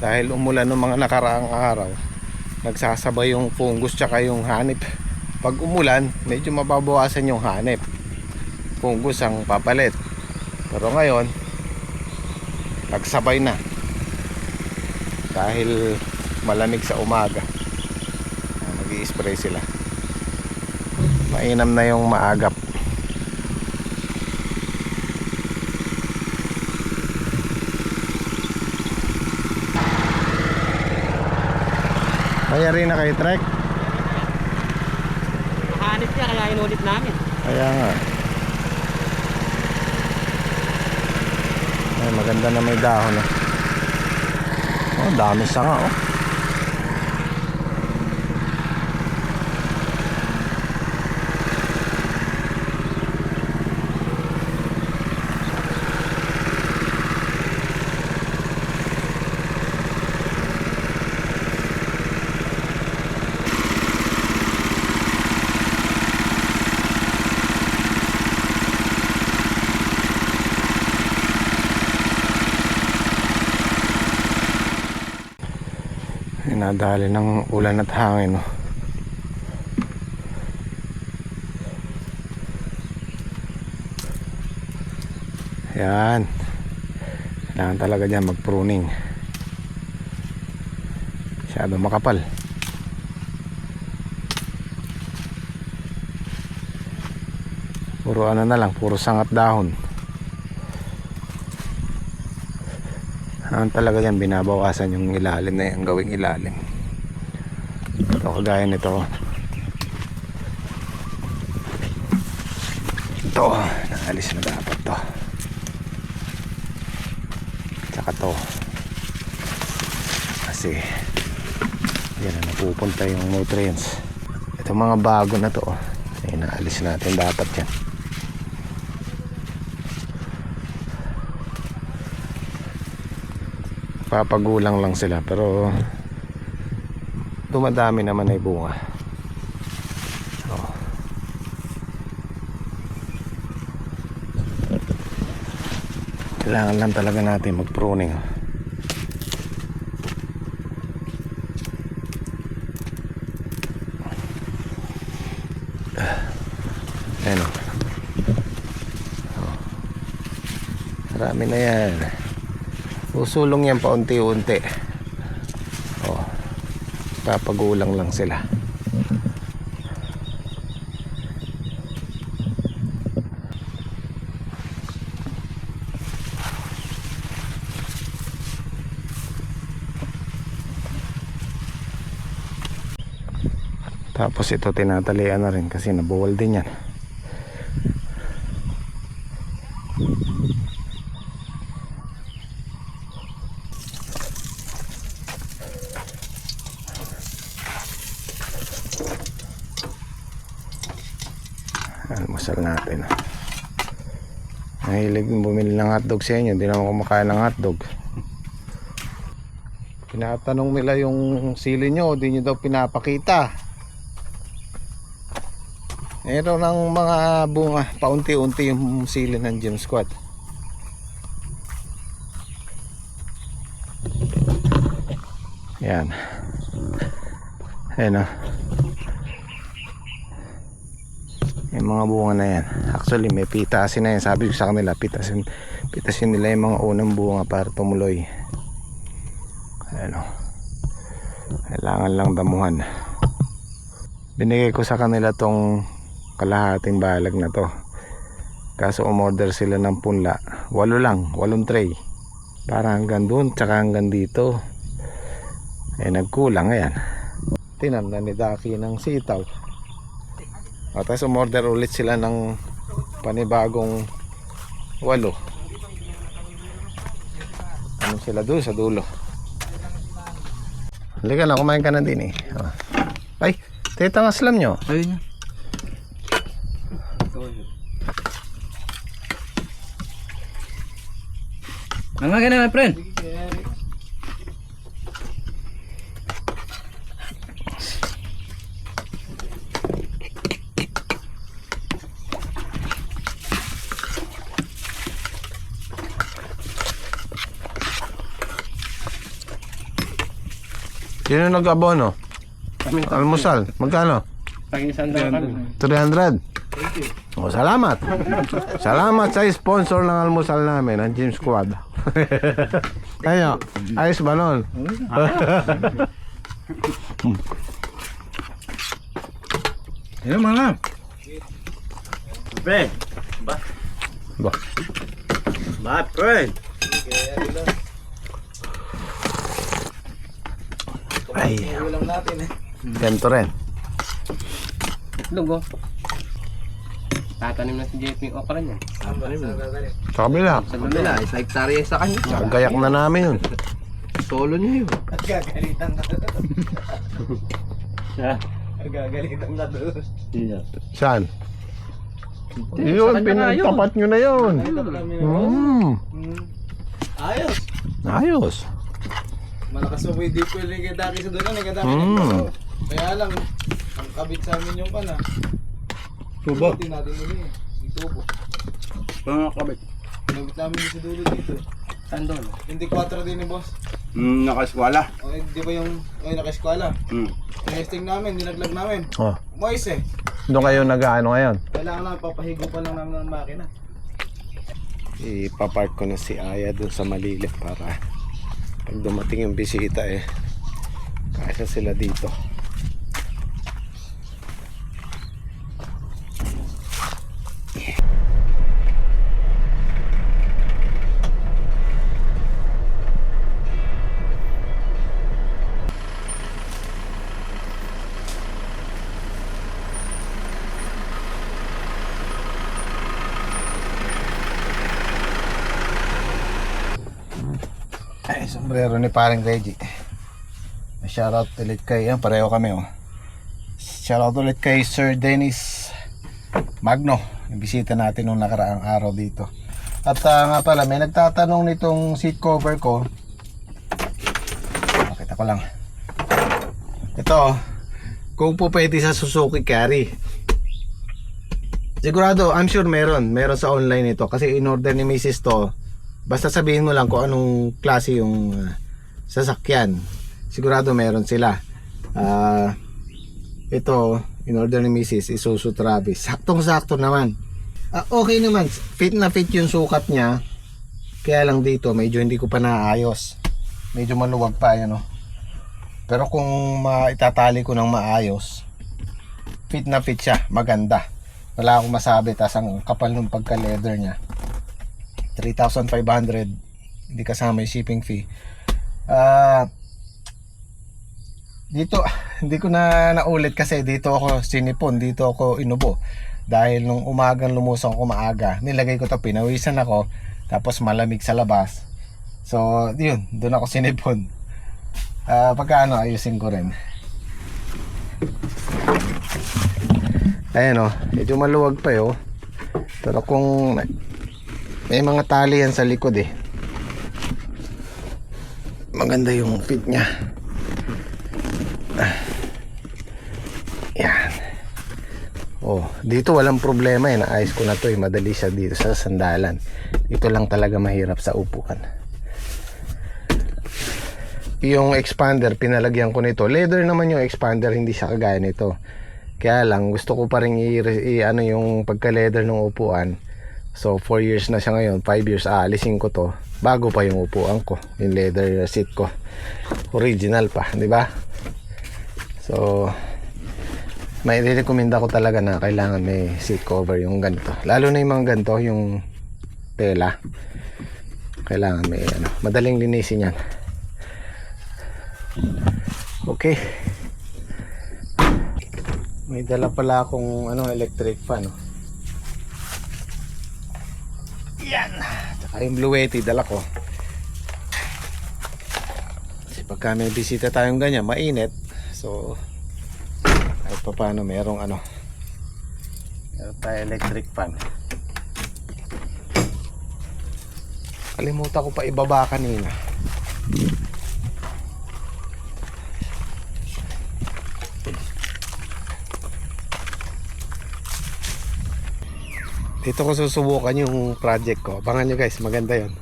Dahil umulan ng mga nakaraang araw, nagsasabay yung fungus tsaka yung hanip. Pag umulan, medyo mababawasan yung hanip, fungus ang papalit. Pero ngayon, nagsabay na dahil malamig sa umaga. Nag-i-spray sila. Mainam na yung maagap. Mayari na kayo, Trek? Hanip niya kaya inulit namin. Kaya nga. Ay, maganda na may dahon, eh. Oh, dami sanga, oh. Nadali ng ulan at hangin, oh. Yan. Kailangan talaga dyan mag-pruning. Masyado makapal. Puro ano na lang, puro sangat dahon. Talaga yan, binabawasan yung ilalim na yan, gawing ilalim. Ito kagaya nito. Ito, naalis na dapat to. Tsaka to. Kasi yan na napupunta yung nutrients. Ito mga bago na to, ay naalis natin dapat yan. Papagulang lang sila pero dumadami naman ay bunga. Oh. Kailangan lang talaga natin mag-pruning. Ayan, oh. Marami na yan. Usulong yan paunti-unti. Oh, papagulang lang sila. Tapos ito tinatalian na rin kasi nabuwal din yan. Almusal natin. Mahilig bumili ng hotdog sa inyo. Hindi naman kumakain ng hotdog. Tinatanong nila yung sili nyo, hindi nyo daw pinapakita. Meron ng mga bunga, paunti-unti yung sili ng Gem Squad. Yan. Ayan, oh. Yung mga bunga na yan. Actually may pitasin na yan. Sabi ko sa kanila, pitasin nila yung mga unang bunga para tumuloy. Ano, kailangan lang damuhan. Binigay ko sa kanila tong kalahating balag na to. Kaso umorder sila ng punla. 8 tray. Para hanggang doon, tsaka hanggang dito. Nagkulang, ayan. Tinamnan ni Daki ng sitaw. At tapos umorder ulit sila ng panibagong 8. Ano sila doon sa dulo. Halika na, kumain ka na din eh. Ay, tita nga slam nyo. Ayun yan. Nangaga na, my friend. Sino nag-abono? Almusal. Magkano? Pag-isang kami. 300. O, salamat. Salamat sa sponsor ng almusal namin, ang Gym Squad. Kaya, ayos ba nun? Yan mga. Friend. Ba. My friend. Ay, Ulam natin eh. ganito rin. Itlog oh. Tatanim na si JP yung okra niya. Sa kabila. Sa kabila, Isa hektarya sa kanya. Gayak na namin yun. Solo niya yun. At gagalitan ka doon. siya. Gagalitan ka doon. Saan? Yun, pinagtapat nyo na yun. Ayos. Ayos. Malakas mo po yung deep well ni Gadaki sa doon. Ni Gadaki Kaya lang, ang kabit sa amin yung pana. Tubo. Hindi natin nila eh. Yung tubo. Pangakabit. Pinabit namin yung sa dulo dito. Saan doon? Hindi 4 din ni boss. Nakaswala. O, di ba yung naka-eskwala? Testing namin, nilaglag namin. Oh. Moist eh. Doon kayo nag-ano ngayon? Kailangan namin papahigo pa lang namin ng makina. Ipapark ko na si Aya doon sa Malilip para pag dumating yung bisita kasya sila dito. Ay, sombrero ni paring Reggie. Shoutout ulit kay, pareho kami oh. Shoutout ulit kay Sir Dennis Magno. Yung bisita natin nung nakaraang araw dito. At nga pala, may nagtatanong nitong seat cover ko. Nakita ko lang. Ito, kung po pwede sa Suzuki Carry. Sigurado, I'm sure meron sa online ito. Kasi in order ni Mrs. to. Basta sabihin mo lang kung anong klase yung sasakyan. Sigurado meron sila. Ito, in order ni Mrs. Isuzu Travis. Saktong-sakto naman. Okay naman. Fit na fit yung sukat niya. Kaya lang dito, medyo hindi ko pa naayos. Medyo maluwag pa yan, oh. Pero kung maitatali ko ng maayos, fit na fit siya. Maganda. Wala akong masabi. Tas ang kapal ng pagka-leather niya. 3,500, hindi kasama yung shipping fee. Dito hindi ko na naulit kasi dito ako sinipon, dito ako inubo dahil nung umagang lumusong ako maaga, nilagay ko to, pinawisan ako, tapos malamig sa labas, so yun, doon ako sinipon. Pagka ayusin ko rin. Ayan medyo maluwag pa yun, pero kung may mga tali yan sa likod maganda yung fit nya. Yan. Dito walang problema naayos ko na to madali siya dito sa sandalan. Dito lang talaga mahirap sa upuan. Yung expander pinalagyan ko nito, leather naman yung expander, hindi siya kagaya nito. Kaya lang gusto ko pa rin yung pagka leather ng upuan. So 4 years na siya ngayon, 5 years aalisin ko to bago pa yung upuan ko, yung leather seat ko. Original pa, di ba? So may recommend ako talaga na kailangan may seat cover yung ganito. Lalo na yung mga ganito, yung tela. Kailangan may madaling linisin yan. Okay. May dala pala akong electric fan. Yan. Tsaka yung Bluetti dala ko. Kasi pagka may bisita tayong ganyan, mainit. So kahit pa paano merong meron tayo electric fan. Kalimutan ko pa ibaba kanina. Dito ko susubukan yung project ko. Abangan nyo guys, maganda yon.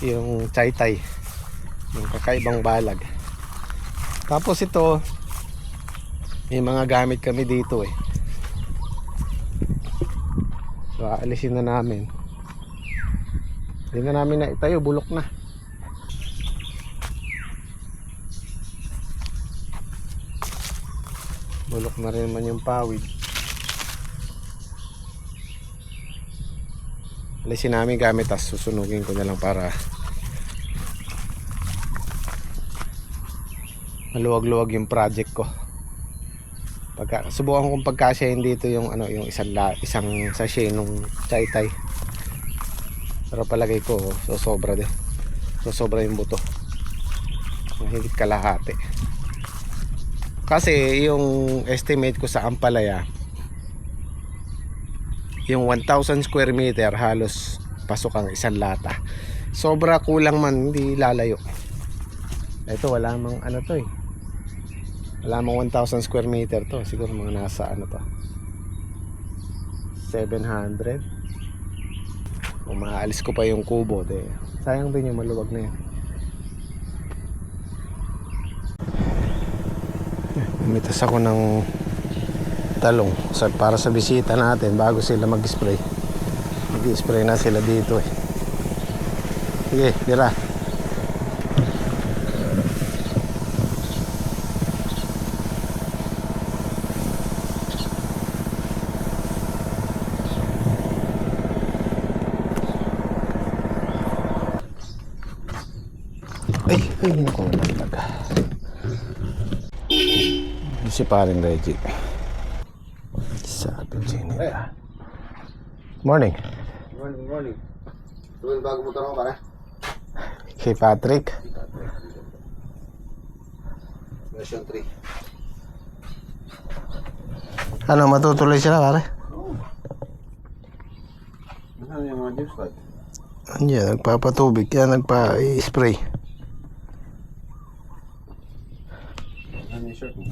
Yung chai-tai, yung kakaibang balag. Tapos ito, may mga gamit kami dito eh. So aalisin na namin. Hindi na namin na itayo, bulok na. Bulok na rin naman yung pawid. Alisin namin gamit, tas susunugin ko na lang para maluwag-luwag yung project ko. Subukan kong pagkasyahin dito yung ano, yung isang sachet nung chai-tai. Pero palagay ko sobra din. Sobra yung buto. Higit kalahati. Kasi yung estimate ko sa Ampalaya, yung 1,000 square meter halos pasok ang isang lata. Sobra kulang man, hindi lalayo. Ito wala mang ano to eh. Wala mang 1,000 square meter to. Siguro mga nasa ano to, 700. Kung maaalis ko pa yung kubo, sayang din yung maluwag na yun. Umitas ako ng talong para sa bisita natin bago sila mag-spray. Mag-spray na sila dito eh. Sige, tira. Ay, hindi ko nalaga. Si paring Reggie. Sabi nila. Morning. Morning. Tuwing bago motor ako pare. Kay Patrick. Version 3. Ano, matutuloy sila pare? Ano yung mga juice pad? Yan, nagpapatubig. Yan, nagpa-spray. Ano yung shirt mo?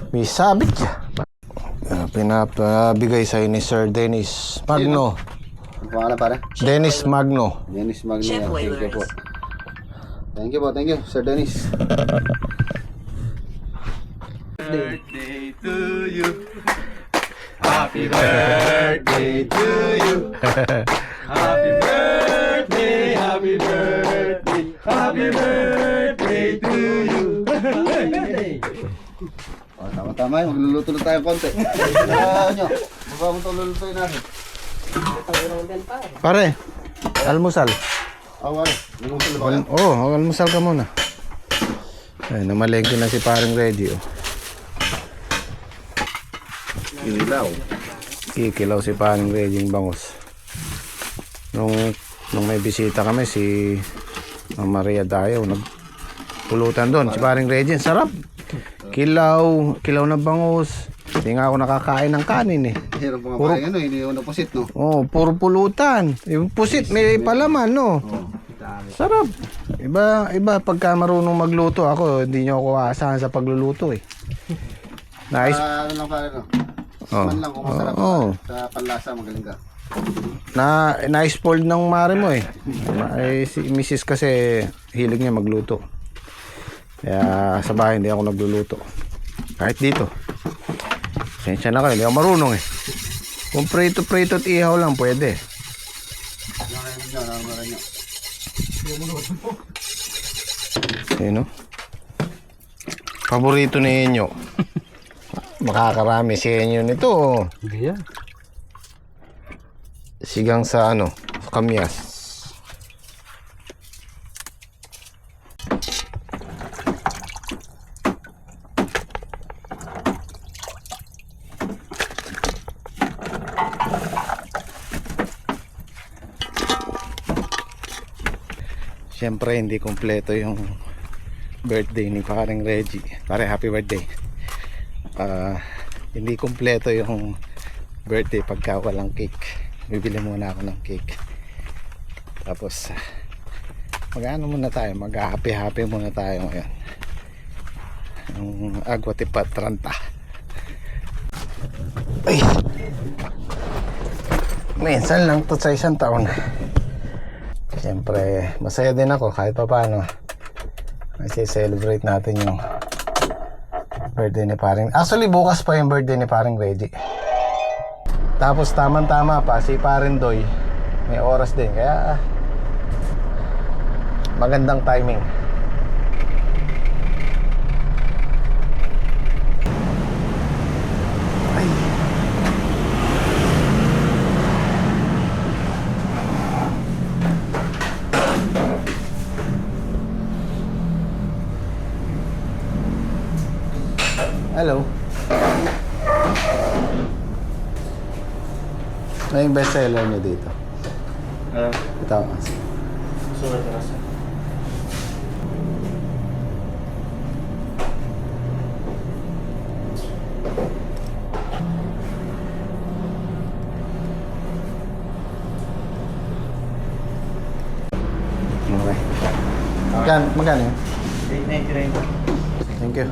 May sabit siya. Pinapabigay sa'yo ni Sir Dennis Magno. Ang pangalan pare? Dennis Magno. Dennis Magno. Thank you po. Thank you po, thank you Sir Dennis. Birthday to you. Happy birthday to you. Happy birthday, happy birthday, happy birthday to you. Oh, tama-tama yun, magluluto na tayo konti. Kailangan nyo, baka mo ito lulutuin natin. Pare, almusal. Awal, luluto na ba kayo? Oo, almusal ka muna. Ay, namalengke na si paring Reggie. Oh. Kinilaw. Kikilaw si paring Reggie yung bangus. Nung may bisita kami, si Ma'am Maria Dayo, nagpulutan doon. Si paring Reggie, sarap. Kilaw na bangus. Hindi nga ako nakakain ng kanin eh. Hirap mga parang ano, hindi yung napusit no? Oh, puro pulutan. Yung pusit may palaman no. Sarap. Iba pagka marunong magluto ako, hindi niyo ako aasahan sa pagluluto eh. Nice. Ano lang pare no? Oh. Man lang kung masarap sa panlasa magaling ka. Na-spoiled ng mare mo eh. Si Mrs. kasi hilig niya magluto. Kaya sa bahay hindi ako nagluluto. Kahit dito. Sensya na kayo, hindi ako marunong eh. Kung prito at ihaw lang pwede. Sino? Paborito ninyo. Makakarami sa inyo nito. Gaya. Sigang sa ano, sa kamyas. Siyempre hindi kompleto yung birthday ni paring Reggie. Pare, happy birthday. Hindi kompleto yung birthday pagka walang cake. Bibili muna ako ng cake. Tapos mag-ano muna tayo, mag-happy muna tayo ngayon. Ang agwa tipat 30. Ay, minsan lang to sa isang taon. Siyempre masaya din ako kahit pa paano. Kasi celebrate natin yung Birthday ni paring. Actually, bukas pa yung birthday ni paring Reggie. Tapos tamang-tama pa si paring Doy. May oras din. Kaya magandang timing. Ay. Hello. Ano yung bestseller niyo dito? Ito. Okay. Magkano yun? 8.99. Thank you.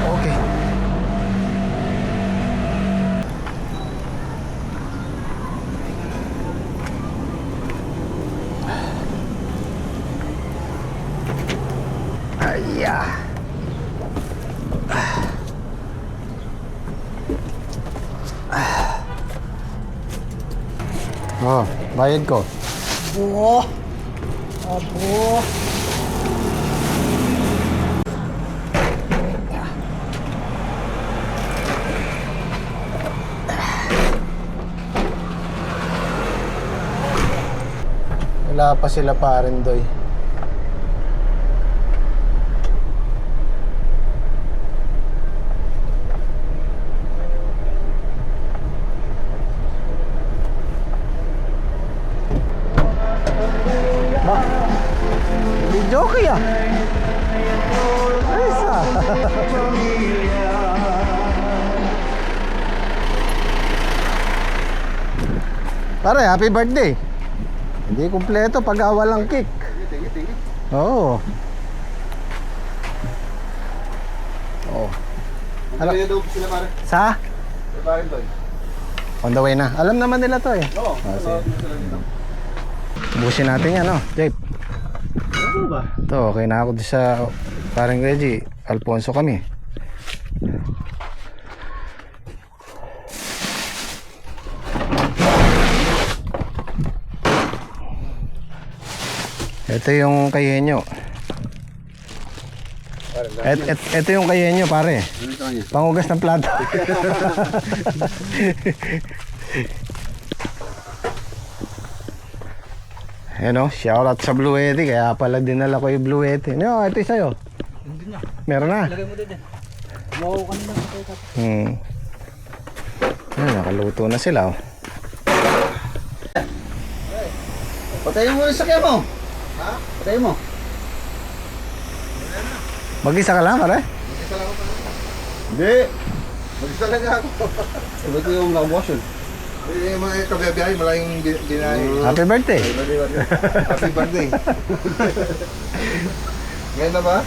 Okay. Ayah. Oh, bayad ko. Abo! Abo! Wala pa sila parin Doy. Hindi joke ya. Isa. Pare, happy birthday. Hindi kumpleto pag walang cake. Oo. Oh. Ano yun daw sila pare? Sa? Pare Doy. On the way na. Alam naman nila to eh. Oo. Sige. Busin natin yan, no? Jape. Ano ba? Ito, okay na ako doon sa paring Reggie. Alfonso kami. Ito yung kay Henyo. Ito yung kay Henyo, pare. Ano ito kanya? Pangugas ng plato. Ano, shoutout sa Blue Yeti. Kaya pala dinala ko yung Blue Yeti. No, ito yung sa'yo. Meron na. Lagay mo din eh. Wow, kanina. Ayan, nakaluto na sila. Oh. Patayin mo yung sakya mo. Ha? Patayin mo. Mag-isa ka lang, pare? Hindi. Mag-isa lang ako. Iba ko yung lang-wash yun. Eh, mga kabiyabiyahe, malayong dinahe. Happy birthday. Happy birthday. Ngayon na ba?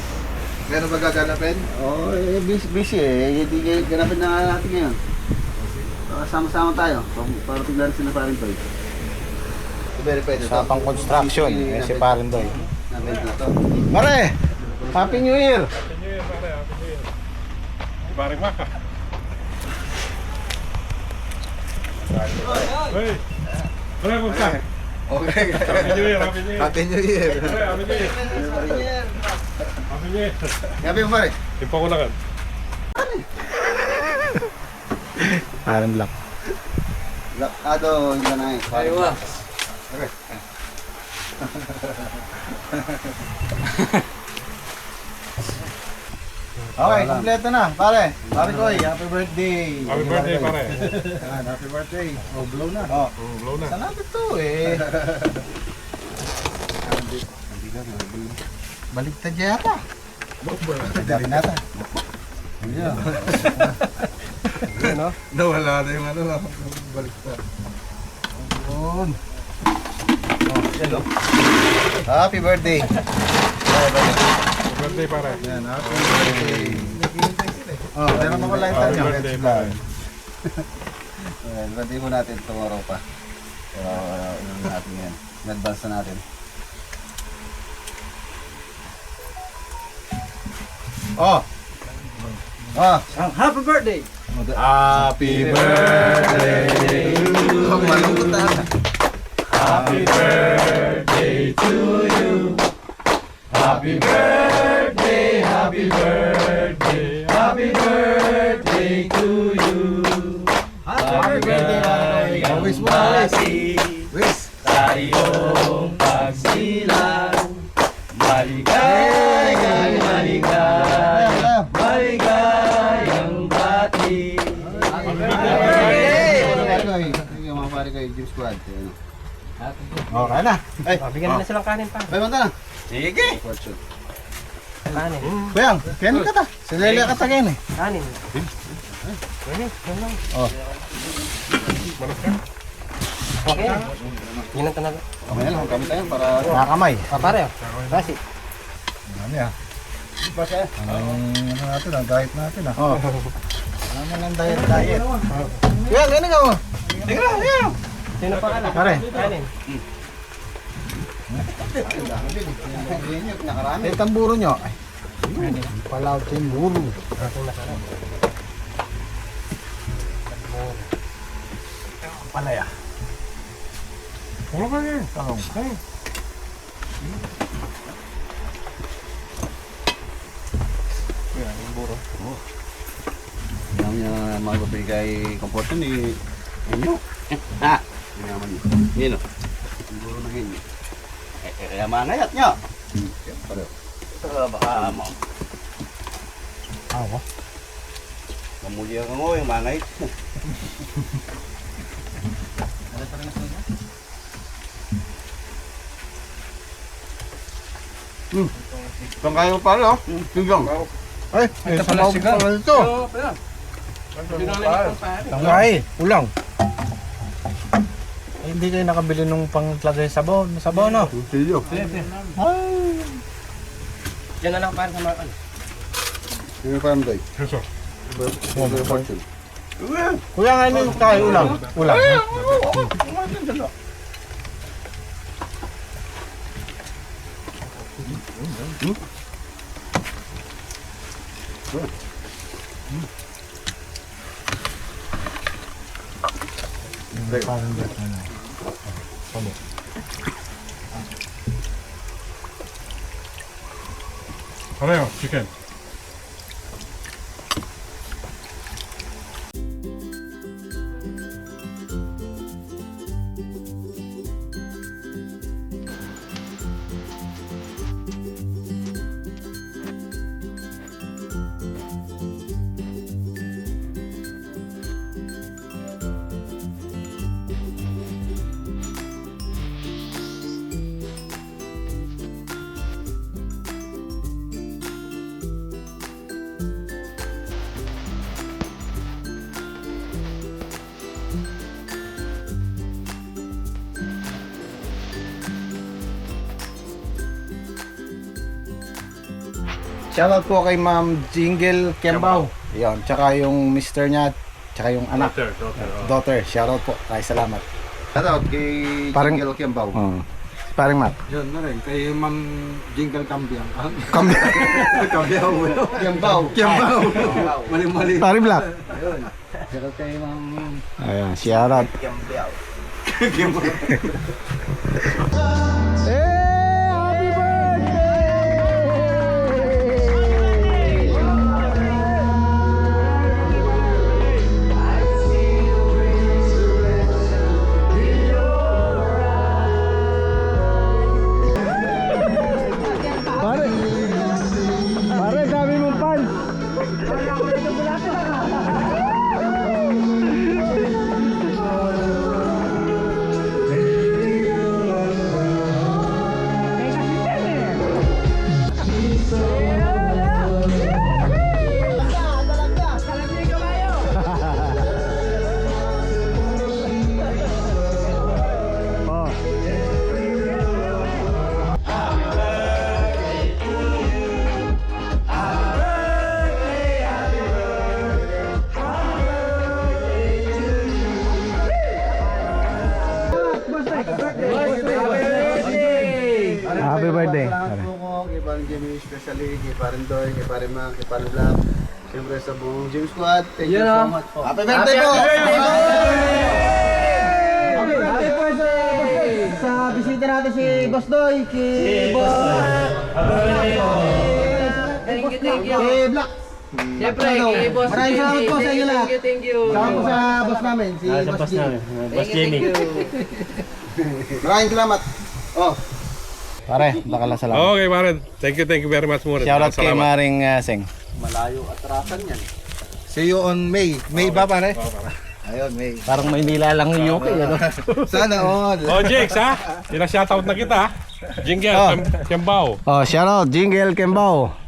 Ngayon na ba gaganapin? Oo, busy eh. Hindi ganapin na natin ngayon. Sama-sama tayo. Para tignan sila parin Doy. Verify na Sa pang construction, eh, si Parin Doy. Nabenta na to. Pare, Happy New Year! Bareng maka. Hey. Pre, kumusta? Okay. Happy New Year, Happy New Year. Happy New Year. Pre, Happy New Year. Happy New Year. Gabi mo pare. Timpa ko lang kan. Parin Black. Ado, hindi na eh. Aywa. Okay, kompleto na, pare. Pare Koy, happy birthday. Happy birthday, pare. Yan, happy birthday. Oh, blow na. Oh, Blow na. saan natin to eh? Baligtad yata. Dali nata. Ayan. no? Nawala na yung ano na. Baliktad. Yun. Happy birthday. Happy birthday, pare. Yan, happy birthday. Oh, meron ako lighter Happy niya. birthday, pare. Birthday mo natin tomorrow pa. Pero, natin yan. In-advance na natin. Oh. Ah. Happy birthday! Happy birthday to you. Malungkot na. Happy birthday to you. Happy birthday, happy birthday, happy birthday to you. Happy birthday! Wish mo na, wish. Sa iyong pagsilang, maligayang, maligayang, maligayang bati. Yung mga pare kayo, Jim Squad. Oh, kaya na. Ay, Bigyan na silang kanin pa. Bay, manta na. Sige. Fortune. Kanin. Kuyang, kaya ka ta. Si Lele ka ta kaya eh. Kanin. Okay. Yun ang tanong. Okay na lang, kami tayo para... Nakakamay. Pare, basi. Ano yan? Ano natin, ang diet natin ah. Oh. Ano lang diet. Kuyang, ganun ka mo. Sino pa alam? Pare. Kanin. Nakarami. Eh, tamburo nyo. Ay, palaw tamburo. Palaya. Ano ba yan? Talong. Alam niya magbibigay komporto ni inyo. Ha? Hindi naman yun. Yun o. Siguro na yun. Kaya manayat niya. Pare. Baka mo. Ako? Kamuli ako mo yung manayat. Kung kayo pala, tigong. Ay, may sabaw pa pala ito. Tangay, ulang. Eh, hindi kayo nakabili nung panglagay sabaw. Sabaw no? Silyo. Diyan na lang para sa mga ano. Yung parang doy. Kuya nga yun tayo, ulang. Ulang. Parang dito na. Pareho, chicken. Shoutout po kay Ma'am Jingle Kembaw. Yan, tsaka yung mister niya, tsaka yung anak. Daughter. Shoutout po. Ay, salamat. Shoutout kay Parang- Jingle Kiambaw. Paring Matt. Yun na rin, kay Ma'am Jingle Cambiang. Kami. Kiambaw. Kiambaw. Mali-mali. Paring Black. Shoutout kay Ma'am Ayan, shoutout. Pare, dami mong fans. Happy birthday. Pare. kay Paring Jimmy, especially kay Paring Doy, kay Paring Mac, kay Paring Black. Siyempre sa buong Gym Squad, thank you so much po. Happy birthday po! Happy birthday po sa bisita natin si Boss Doy, kay Boss. Thank you. Kay Black. Siyempre, kay Boss Maraming salamat po sa inyo lahat. Thank you. Salamat po sa boss namin, si Boss Jimmy. Boss Jimmy. Maraming salamat. Oh, Pare, baka lang salamat. Okay, Maren. Thank you very much muna. Shoutout kay Maring Seng. malayo atrasan yan. See you on May. May ba pare? Ayun, May. Parang Maynila lang yung UK, ano? Sana all. Oh, Jakes, ha? Sila shoutout na kita, ha? Jingle, Kembao. Oh, shoutout, Jingle Kembao.